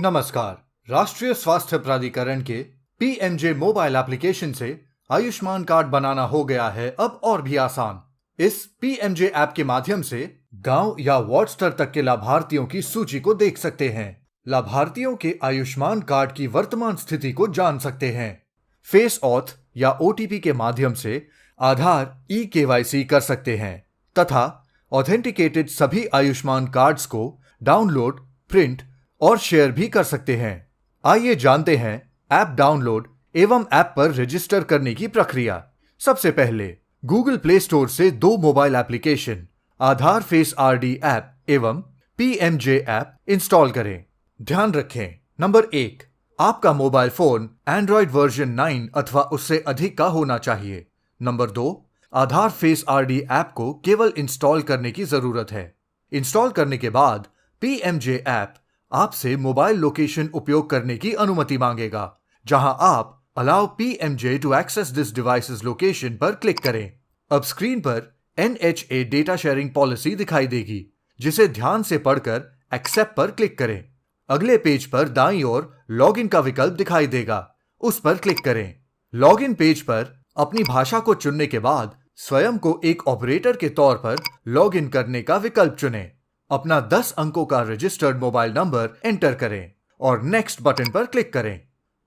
नमस्कार। राष्ट्रीय स्वास्थ्य प्राधिकरण के पीएमजे मोबाइल एप्लीकेशन से आयुष्मान कार्ड बनाना हो गया है अब और भी आसान। इस पीएमजे ऐप के माध्यम से गांव या वार्ड स्तर तक के लाभार्थियों की सूची को देख सकते हैं। लाभार्थियों के आयुष्मान कार्ड की वर्तमान स्थिति को जान सकते हैं। फेस ऑथ या ओटीपी के माध्यम से आधार ई-केवाईसी कर सकते हैं तथा ऑथेंटिकेटेड सभी आयुष्मान कार्ड्स को डाउनलोड, प्रिंट और शेयर भी कर सकते हैं। आइए जानते हैं ऐप डाउनलोड एवं ऐप पर रजिस्टर करने की प्रक्रिया। सबसे पहले गूगल प्ले स्टोर से दो मोबाइल एप्लीकेशन आधार फेस आरडी ऐप एवं पीएमजे ऐप इंस्टॉल करें। ध्यान रखें, नंबर 1, आपका मोबाइल फोन एंड्रॉइड वर्जन 9 अथवा उससे अधिक का होना चाहिए। नंबर 2, आधार फेस आरडी ऐप को केवल इंस्टॉल करने की जरूरत है। इंस्टॉल करने के बाद पीएमजे ऐप आपसे मोबाइल लोकेशन उपयोग करने की अनुमति मांगेगा, जहां आप allow PMJ to access this device's location पर क्लिक करें। अब स्क्रीन पर एनएचए डेटा शेयरिंग पॉलिसी दिखाई देगी, जिसे ध्यान से पढ़कर एक्सेप्ट पर क्लिक करें। अगले पेज पर दाईं ओर लॉगिन का विकल्प दिखाई देगा, उस पर क्लिक करें। लॉगिन पेज पर अपनी भाषा को चुनने के बाद स्वयं को एक ऑपरेटर के तौर पर लॉगिन करने का विकल्प चुनें। अपना 10 अंकों का रजिस्टर्ड मोबाइल नंबर एंटर करें और नेक्स्ट बटन पर क्लिक करें।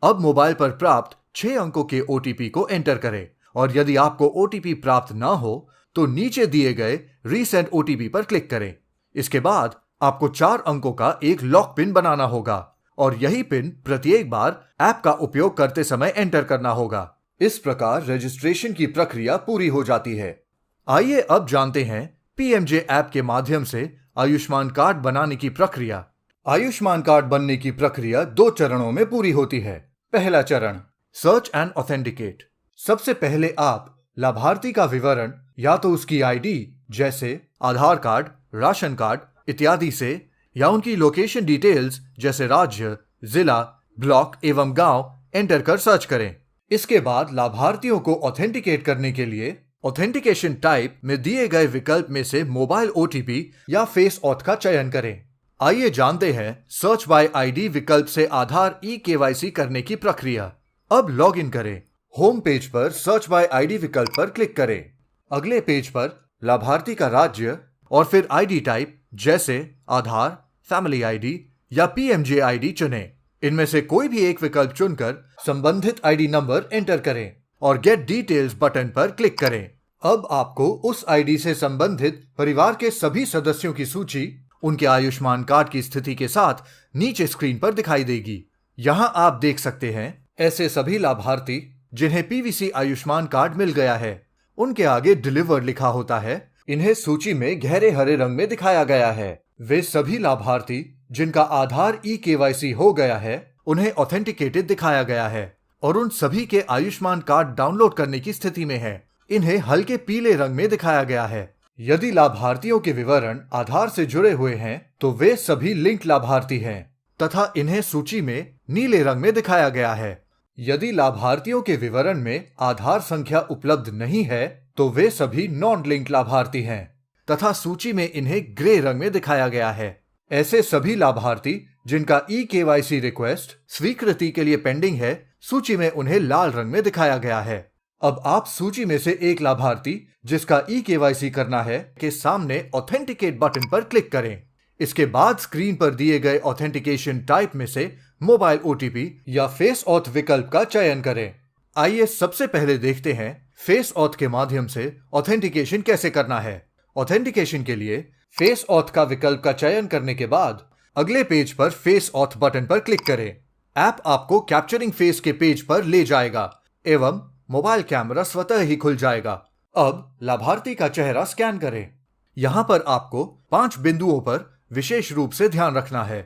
अब मोबाइल पर प्राप्त 6 अंकों के ओटीपी को एंटर करें और यदि आपको ओटीपी प्राप्त ना हो तो नीचे दिए गए रीसेंट ओटीपी पर क्लिक करें। इसके बाद आपको 4 अंकों का एक लॉक पिन बनाना होगा और यही पिन प्रत्येक बार ऐप का उपयोग करते समय एंटर करना होगा। इस प्रकार रजिस्ट्रेशन की प्रक्रिया पूरी हो जाती है। आइए अब जानते हैं पीएमजे ऐप के माध्यम से आयुष्मान कार्ड बनाने की प्रक्रिया। आयुष्मान कार्ड बनने की प्रक्रिया 2 चरणों में पूरी होती है। पहला चरण, सर्च एंड ऑथेंटिकेट। सबसे पहले आप लाभार्थी का विवरण या तो उसकी आईडी जैसे आधार कार्ड, राशन कार्ड इत्यादि से या उनकी लोकेशन डिटेल्स जैसे राज्य, जिला, ब्लॉक एवं गांव एंटर कर सर्च करें। इसके बाद लाभार्थियों को ऑथेंटिकेट करने के लिए ऑथेंटिकेशन टाइप में दिए गए विकल्प में से मोबाइल ओटीपी या फेस ऑथ का चयन करें। आइए जानते हैं सर्च बाय आईडी विकल्प से आधार ई-केवाईसी करने की प्रक्रिया। अब लॉगिन करें। होम पेज पर सर्च बाय आईडी विकल्प पर क्लिक करें। अगले पेज पर लाभार्थी का राज्य और फिर आईडी टाइप जैसे आधार, फैमिली आईडी या पीएमजे आईडी चुनें। इनमें से कोई भी एक विकल्प चुनकर संबंधित आईडी नंबर एंटर करें और गेट डिटेल्स बटन पर क्लिक करें। अब आपको उस आईडी से संबंधित परिवार के सभी सदस्यों की सूची उनके आयुष्मान कार्ड की स्थिति के साथ नीचे स्क्रीन पर दिखाई देगी। यहाँ आप देख सकते हैं ऐसे सभी लाभार्थी जिन्हें पीवीसी आयुष्मान कार्ड मिल गया है। उनके आगे डिलीवर लिखा होता है। इन्हें सूची में गहरे हरे रंग में दिखाया गया है। वे सभी लाभार्थी जिनका आधार ई-केवाईसी हो गया है, उन्हें ऑथेंटिकेटेड दिखाया गया है और उन सभी के आयुष्मान कार्ड डाउनलोड करने की स्थिति में है। इन्हें हल्के पीले रंग में दिखाया गया है। यदि लाभार्थियों के विवरण आधार से जुड़े हुए हैं तो वे सभी लिंक लाभार्थी हैं तथा इन्हें सूची में नीले रंग में दिखाया गया है। यदि लाभार्थियों के विवरण में आधार संख्या उपलब्ध नहीं है तो वे सभी नॉन लिंक लाभार्थी हैं तथा सूची में इन्हें ग्रे रंग में दिखाया गया है। ऐसे सभी लाभार्थी जिनका ई-केवाईसी रिक्वेस्ट स्वीकृति के लिए पेंडिंग है, सूची में उन्हें लाल रंग में दिखाया गया है। अब आप सूची में से एक लाभार्थी जिसका ई-केवाईसी करना है के सामने ऑथेंटिकेट बटन पर क्लिक करें। इसके बाद स्क्रीन पर दिए गए ऑथेंटिकेशन टाइप में से मोबाइल ओटीपी या फेस ऑथ विकल्प का चयन करें। आइए सबसे पहले देखते हैं फेस ऑथ के माध्यम से ऑथेंटिकेशन कैसे करना है। ऑथेंटिकेशन के लिए फेस ऑथ का विकल्प का चयन करने के बाद अगले पेज पर फेस ऑथ बटन पर क्लिक करें। ऐप आपको कैप्चरिंग फेस के पेज पर ले जाएगा एवं मोबाइल कैमरा स्वतः ही खुल जाएगा। अब लाभार्थी का चेहरा स्कैन करें। यहाँ पर आपको 5 बिंदुओं पर विशेष रूप से ध्यान रखना है।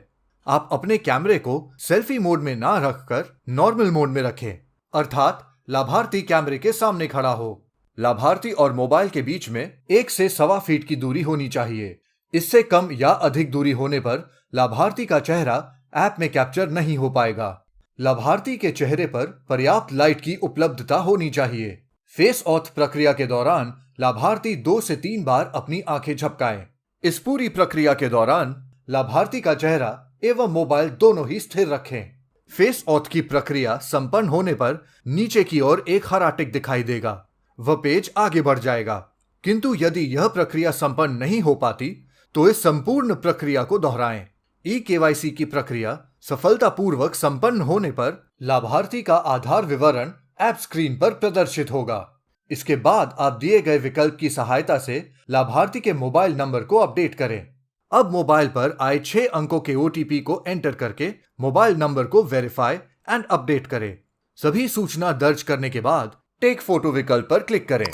आप अपने कैमरे को सेल्फी मोड में ना रखकर नॉर्मल मोड में रखें, अर्थात लाभार्थी कैमरे के सामने खड़ा हो। लाभार्थी और मोबाइल के बीच में 1 से 1.25 फीट की दूरी होनी चाहिए। इससे कम या अधिक दूरी होने पर लाभार्थी का चेहरा ऐप में कैप्चर नहीं हो पाएगा। लाभार्थी के चेहरे पर पर्याप्त लाइट की उपलब्धता होनी चाहिए। फेस ऑथ प्रक्रिया के दौरान लाभार्थी 2 से 3 बार अपनी आंखें झपकाएं। इस पूरी प्रक्रिया के दौरान लाभार्थी का चेहरा एवं मोबाइल दोनों ही स्थिर रखें। फेस ऑथ की प्रक्रिया संपन्न होने पर नीचे की ओर एक हरा टिक दिखाई देगा। वह पेज आगे बढ़ जाएगा। किंतु यदि यह प्रक्रिया संपन्न नहीं हो पाती तो इस संपूर्ण प्रक्रिया को दोहराएं। ई-केवाईसी की प्रक्रिया सफलतापूर्वक संपन्न होने पर लाभार्थी का आधार विवरण ऐप स्क्रीन पर प्रदर्शित होगा। इसके बाद आप दिए गए विकल्प की सहायता से लाभार्थी के मोबाइल नंबर को अपडेट करें। अब मोबाइल पर आए 6 अंकों के ओटीपी को एंटर करके मोबाइल नंबर को वेरीफाई एंड अपडेट करें। सभी सूचना दर्ज करने के बाद टेक फोटो विकल्प पर क्लिक करें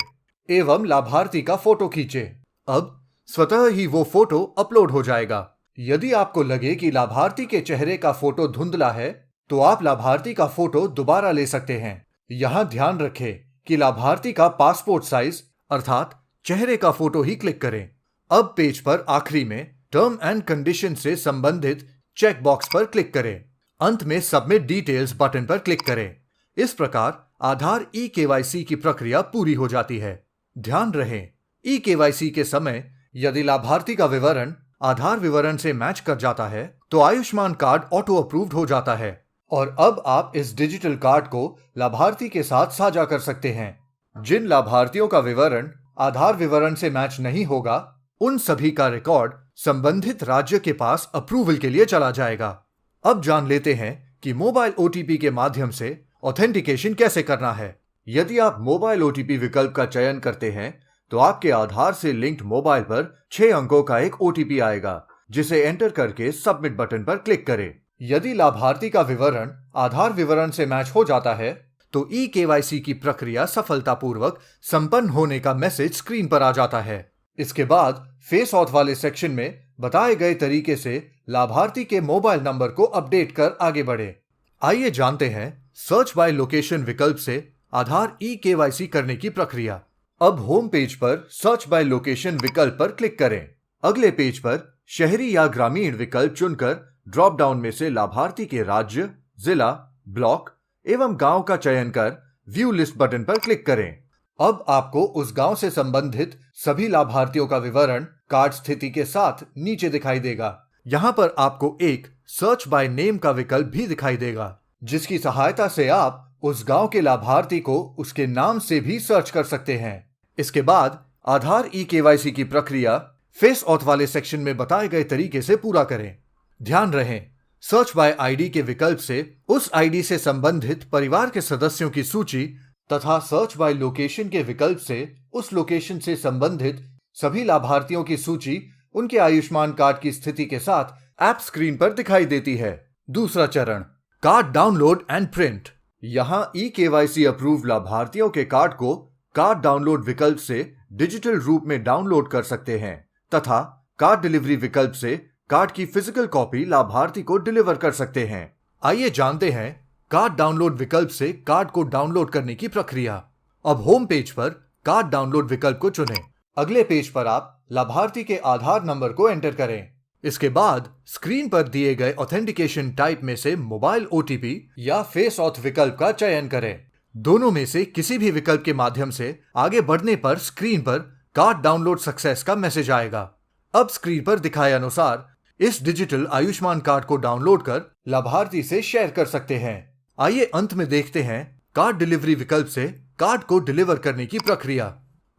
एवं लाभार्थी का फोटो खींचें। अब स्वतः ही वो फोटो अपलोड हो जाएगा। यदि आपको लगे कि लाभार्थी के चेहरे का फोटो धुंधला है तो आप लाभार्थी का फोटो दोबारा ले सकते हैं। यहां ध्यान रखें कि लाभार्थी का पासपोर्ट साइज अर्थात चेहरे का फोटो ही क्लिक करें। अब पेज पर आखिरी में टर्म एंड कंडीशन से संबंधित चेक बॉक्स पर क्लिक करें। अंत में सबमिट डिटेल्स बटन पर क्लिक करें। इस प्रकार आधार ई-केवाईसी की प्रक्रिया पूरी हो जाती है। ध्यान रहे, ई-केवाईसी के समय यदि लाभार्थी का विवरण आधार विवरण से मैच कर जाता है तो आयुष्मान कार्ड ऑटो अप्रूव्ड हो जाता है और अब आप इस डिजिटल कार्ड को लाभार्थी के साथ साझा कर सकते हैं। जिन लाभार्थियों का विवरण आधार विवरण से मैच नहीं होगा उन सभी का रिकॉर्ड संबंधित राज्य के पास अप्रूवल के लिए चला जाएगा। अब जान लेते हैं कि मोबाइल ओटीपी के माध्यम से ऑथेंटिकेशन कैसे करना है। यदि आप मोबाइल ओटीपी विकल्प का चयन करते हैं तो आपके आधार से लिंक्ड मोबाइल पर 6 अंकों का एक ओटीपी आएगा, जिसे एंटर करके सबमिट बटन पर क्लिक करें। यदि लाभार्थी का विवरण आधार विवरण से मैच हो जाता है तो ई-केवाईसी की प्रक्रिया सफलतापूर्वक संपन्न होने का मैसेज स्क्रीन पर आ जाता है। इसके बाद फेस ऑथ वाले सेक्शन में बताए गए तरीके से लाभार्थी के मोबाइल नंबर को अपडेट कर आगे बढ़े। आइए जानते हैं सर्च बाय लोकेशन विकल्प से आधार ई-केवाईसी करने की प्रक्रिया। अब होम पेज पर सर्च बाय लोकेशन विकल्प पर क्लिक करें। अगले पेज पर शहरी या ग्रामीण विकल्प चुनकर ड्रॉप डाउन में से लाभार्थी के राज्य, जिला, ब्लॉक एवं गांव का चयन कर व्यू लिस्ट बटन पर क्लिक करें। अब आपको उस गांव से संबंधित सभी लाभार्थियों का विवरण कार्ड स्थिति के साथ नीचे दिखाई देगा। यहाँ पर आपको एक सर्च बाय नेम का विकल्प भी दिखाई देगा, जिसकी सहायता से आप उस गांव के लाभार्थी को उसके नाम से भी सर्च कर सकते हैं। इसके बाद आधार ई-केवाईसी की प्रक्रिया फेस ऑथ वाले सेक्शन में बताए गए तरीके से पूरा करें। ध्यान रहे, सर्च बाय आईडी के विकल्प से उस आईडी से संबंधित परिवार के सदस्यों की सूची तथा सर्च बाय लोकेशन के विकल्प से उस लोकेशन से संबंधित सभी लाभार्थियों की सूची उनके आयुष्मान कार्ड की स्थिति के साथ ऐप स्क्रीन पर दिखाई देती है। दूसरा चरण, कार्ड डाउनलोड एंड प्रिंट। यहां ई-केवाईसी अप्रूव लाभार्थियों के कार्ड को कार्ड डाउनलोड विकल्प से डिजिटल रूप में डाउनलोड कर सकते हैं तथा कार्ड डिलीवरी विकल्प से कार्ड की फिजिकल कॉपी लाभार्थी को डिलीवर कर सकते हैं। आइए जानते हैं कार्ड डाउनलोड विकल्प से कार्ड को डाउनलोड करने की प्रक्रिया। अब होम पेज पर कार्ड डाउनलोड विकल्प को चुनें। अगले पेज पर आप लाभार्थी के आधार नंबर को एंटर करें। इसके बाद स्क्रीन पर दिए गए ऑथेंटिकेशन टाइप में से मोबाइल ओटीपी या फेस ऑथ विकल्प का चयन करें। दोनों में से किसी भी विकल्प के माध्यम से आगे बढ़ने पर स्क्रीन पर कार्ड डाउनलोड सक्सेस का मैसेज आएगा। अब स्क्रीन पर दिखाए अनुसार इस डिजिटल आयुष्मान कार्ड को डाउनलोड कर लाभार्थी से शेयर कर सकते हैं। आइए अंत में देखते हैं कार्ड डिलीवरी विकल्प से कार्ड को डिलीवर करने की प्रक्रिया।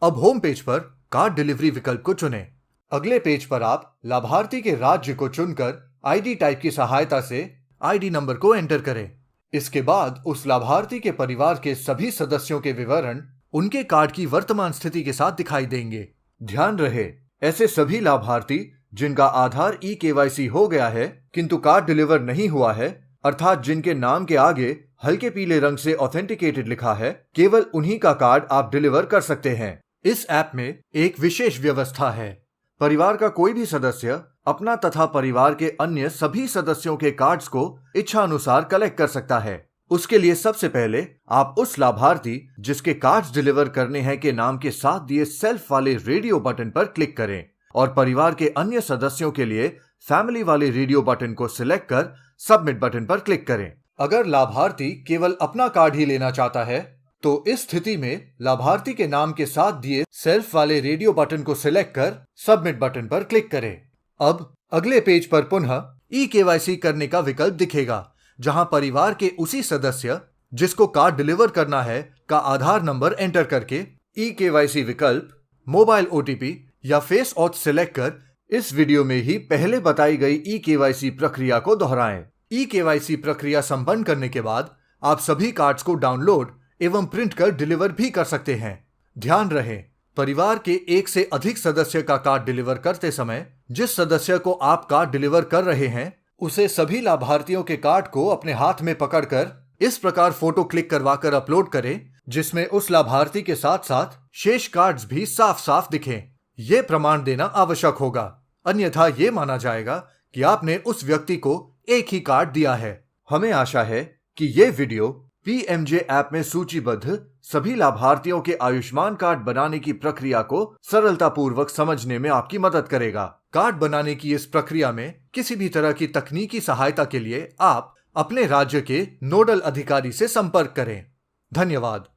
अब होम पेज पर कार्ड डिलीवरी विकल्प को चुनें। अगले पेज पर आप लाभार्थी के राज्य को चुनकर आईडी टाइप की सहायता से आईडी नंबर को एंटर करें। इसके बाद उस लाभार्थी के परिवार के सभी सदस्यों के विवरण उनके कार्ड की वर्तमान स्थिति के साथ दिखाई देंगे। ध्यान रहे, ऐसे सभी लाभार्थी जिनका आधार ई-केवाईसी हो गया है किंतु कार्ड डिलीवर नहीं हुआ है, अर्थात जिनके नाम के आगे हल्के पीले रंग से ऑथेंटिकेटेड लिखा है, केवल उन्हीं का कार्ड आप डिलीवर कर सकते हैं। इस ऐप में एक विशेष व्यवस्था है। परिवार का कोई भी सदस्य अपना तथा परिवार के अन्य सभी सदस्यों के कार्ड्स को इच्छा अनुसार कलेक्ट कर सकता है। उसके लिए सबसे पहले आप उस लाभार्थी जिसके कार्ड्स डिलीवर करने हैं के नाम के साथ दिए सेल्फ वाले रेडियो बटन पर क्लिक करें और परिवार के अन्य सदस्यों के लिए फैमिली वाले रेडियो बटन को सिलेक्ट कर सबमिट बटन पर क्लिक करें। अगर लाभार्थी केवल अपना कार्ड ही लेना चाहता है तो इस स्थिति में लाभार्थी के नाम के साथ दिए सेल्फ वाले रेडियो बटन को सिलेक्ट कर सबमिट बटन पर क्लिक करें। अब अगले पेज पर पुनः ई केवाईसी करने का विकल्प दिखेगा, जहां परिवार के उसी सदस्य जिसको कार्ड डिलीवर करना है का आधार नंबर एंटर करके ई केवाईसी विकल्प, मोबाइल ओटीपी या फेस ऑथ सिलेक्ट कर इस वीडियो में ही पहले बताई गई ई केवाईसी प्रक्रिया को दोहराएं। ई केवाईसी प्रक्रिया संपन्न करने के बाद आप सभी कार्ड्स को डाउनलोड एवं प्रिंट कर डिलीवर भी कर सकते हैं। ध्यान रहे, परिवार के एक से अधिक सदस्य का कार्ड डिलीवर करते समय जिस सदस्य को आप कार्ड डिलीवर कर रहे हैं उसे सभी लाभार्थियों के कार्ड को अपने हाथ में पकड़कर इस प्रकार फोटो क्लिक करवाकर अपलोड करें जिसमें उस लाभार्थी के साथ साथ शेष कार्ड्स भी साफ साफ दिखें। यह प्रमाण देना आवश्यक होगा, अन्यथा यह माना जाएगा कि आपने उस व्यक्ति को एक ही कार्ड दिया है। हमें आशा है कि यह वीडियो पीएमजे ऐप में सूचीबद्ध सभी लाभार्थियों के आयुष्मान कार्ड बनाने की प्रक्रिया को सरलतापूर्वक समझने में आपकी मदद करेगा। कार्ड बनाने की इस प्रक्रिया में किसी भी तरह की तकनीकी सहायता के लिए आप अपने राज्य के नोडल अधिकारी से संपर्क करें। धन्यवाद।